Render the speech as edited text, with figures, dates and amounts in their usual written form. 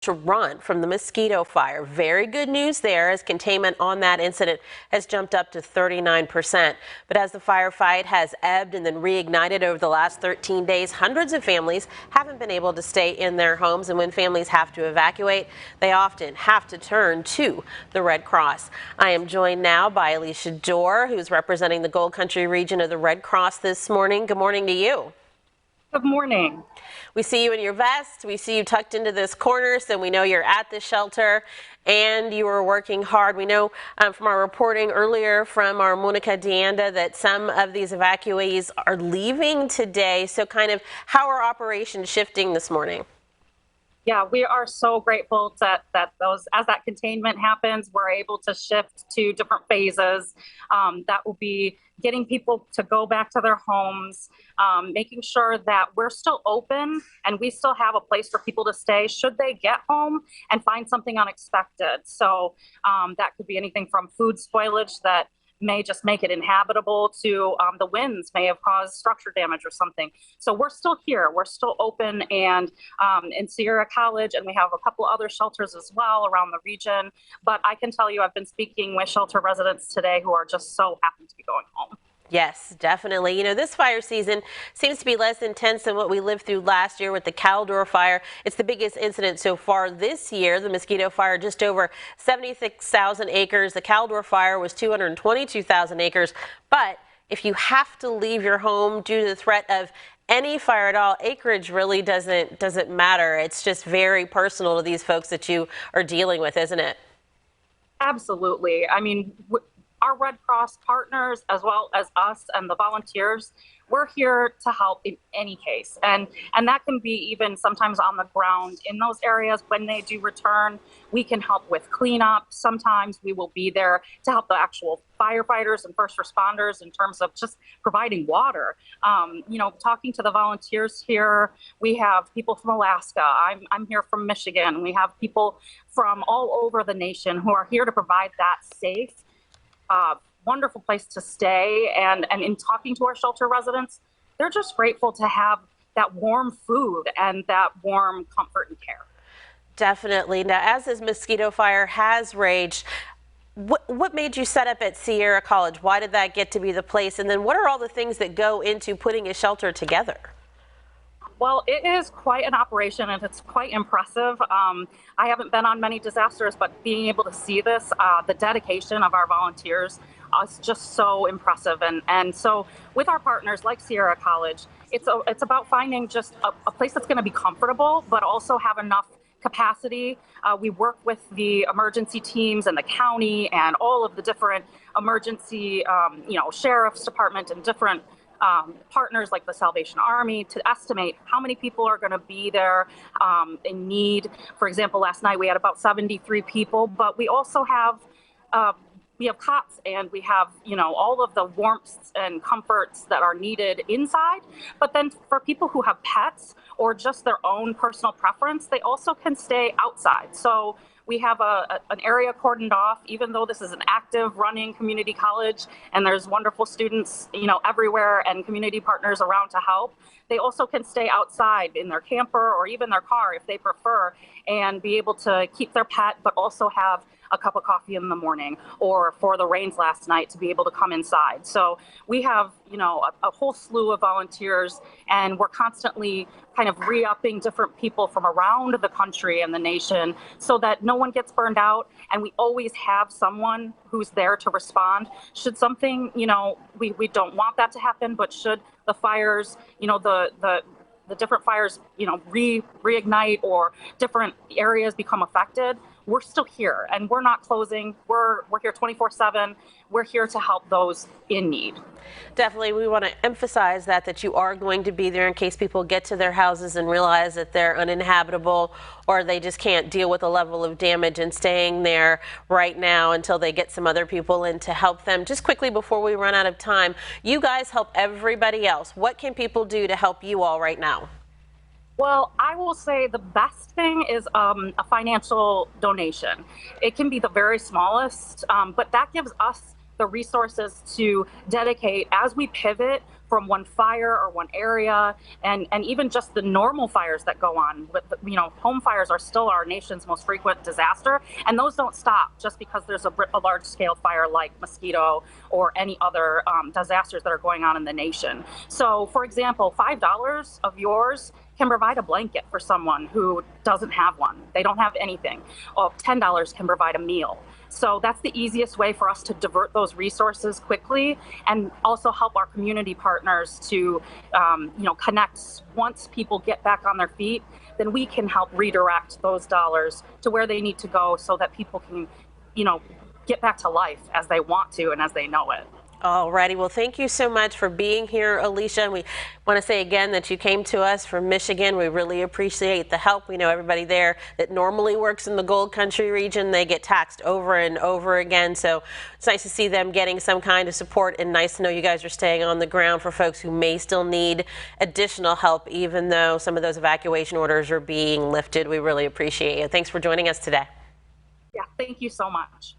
to run from the mosquito fire. Very good news there, as containment on that incident has jumped up to 39%. But as the firefight has ebbed and then reignited over the last 13 days, hundreds of families haven't been able to stay in their homes. And when families have to evacuate, they often have to turn to the Red Cross. I am joined now by Alicia Dorr, who's representing the Gold Country region of the Red Cross this morning. Good morning to you. Good morning. We see you in your vest. We see you tucked into this corner, so we know you're at the shelter and you are working hard. We know from our reporting earlier from our Monica Deanda that some of these evacuees are leaving today. So kind of how are operations shifting this morning? Yeah, we are so grateful that as that containment happens, we're able to shift to different phases. That will be getting people to go back to their homes, making sure that we're still open and we still have a place for people to stay should they get home and find something unexpected. So that could be anything from food spoilage that may just make it inhabitable to the winds may have caused structure damage or something. So we're still here, we're still open, and in Sierra College, and we have a couple other shelters as well around the region. But I can tell you, I've been speaking with shelter residents today who are just so happy to be going home. Yes, definitely. You know, this fire season seems to be less intense than what we lived through last year with the Caldor fire. It's the biggest incident so far this year. The mosquito fire, just over 76,000 acres. The Caldor fire was 222,000 acres. But if you have to leave your home due to the threat of any fire at all, acreage really doesn't matter. It's just very personal to these folks that you are dealing with, isn't it? Absolutely. I mean, our Red Cross partners, as well as us and the volunteers, we're here to help in any case. And that can be even sometimes on the ground in those areas when they do return. We can help with cleanup. Sometimes we will be there to help the actual firefighters and first responders in terms of just providing water. You know, talking to the volunteers here, we have people from Alaska. I'm here from Michigan. We have people from all over the nation who are here to provide that safe, wonderful place to stay. And in talking to our shelter residents, they're just grateful to have that warm food and that warm comfort and care. Definitely. Now, as this mosquito fire has raged, what made you set up at Sierra College? Why did that get to be the place? And then what are all the things that go into putting a shelter together? Well, it is quite an operation and it's quite impressive. I haven't been on many disasters, but being able to see this, the dedication of our volunteers is just so impressive. And so with our partners like Sierra College, it's about finding just a place that's going to be comfortable, but also have enough capacity. We work with the emergency teams and the county and all of the different emergency, sheriff's department and different partners like the Salvation Army to estimate how many people are going to be there in need. For example, last night we had about 73 people, but we also have cots and we have, all of the warmths and comforts that are needed inside. But then for people who have pets or just their own personal preference, they also can stay outside. So we have an area cordoned off, even though this is an active running community college and there's wonderful students, everywhere and community partners around to help. They also can stay outside in their camper or even their car if they prefer and be able to keep their pet, but also have a cup of coffee in the morning, or for the rains last night to be able to come inside. So we have, a whole slew of volunteers, and we're constantly kind of re-upping different people from around the country and the nation so that no one gets burned out. And we always have someone who's there to respond. Should something, we don't want that to happen, but should the fires, the different fires, reignite or different areas become affected, we're still here and we're not closing. We're here 24/7. We're here to help those in need. Definitely, we want to emphasize that you are going to be there in case people get to their houses and realize that they're uninhabitable or they just can't deal with the level of damage and staying there right now until they get some other people in to help them. Just quickly before we run out of time, you guys help everybody else. What can people do to help you all right now? Well, I will say the best thing is a financial donation. It can be the very smallest, but that gives us the resources to dedicate as we pivot from one fire or one area, and even just the normal fires that go on. With home fires are still our nation's most frequent disaster, and those don't stop just because there's a large-scale fire like mosquito or any other disasters that are going on in the nation. So, for example, $5 of yours can provide a blanket for someone who doesn't have one. They don't have anything. Or $10 can provide a meal. So that's the easiest way for us to divert those resources quickly, and also help our community partners to, connect. Once people get back on their feet, then we can help redirect those dollars to where they need to go so that people can, get back to life as they want to and as they know it. Alrighty, well, thank you so much for being here, Alicia. And we want to say again that you came to us from Michigan. We really appreciate the help. We know everybody there that normally works in the Gold Country region, they get taxed over and over again. So it's nice to see them getting some kind of support, and nice to know you guys are staying on the ground for folks who may still need additional help, even though some of those evacuation orders are being lifted. We really appreciate you. Thanks for joining us today. Yeah, thank you so much.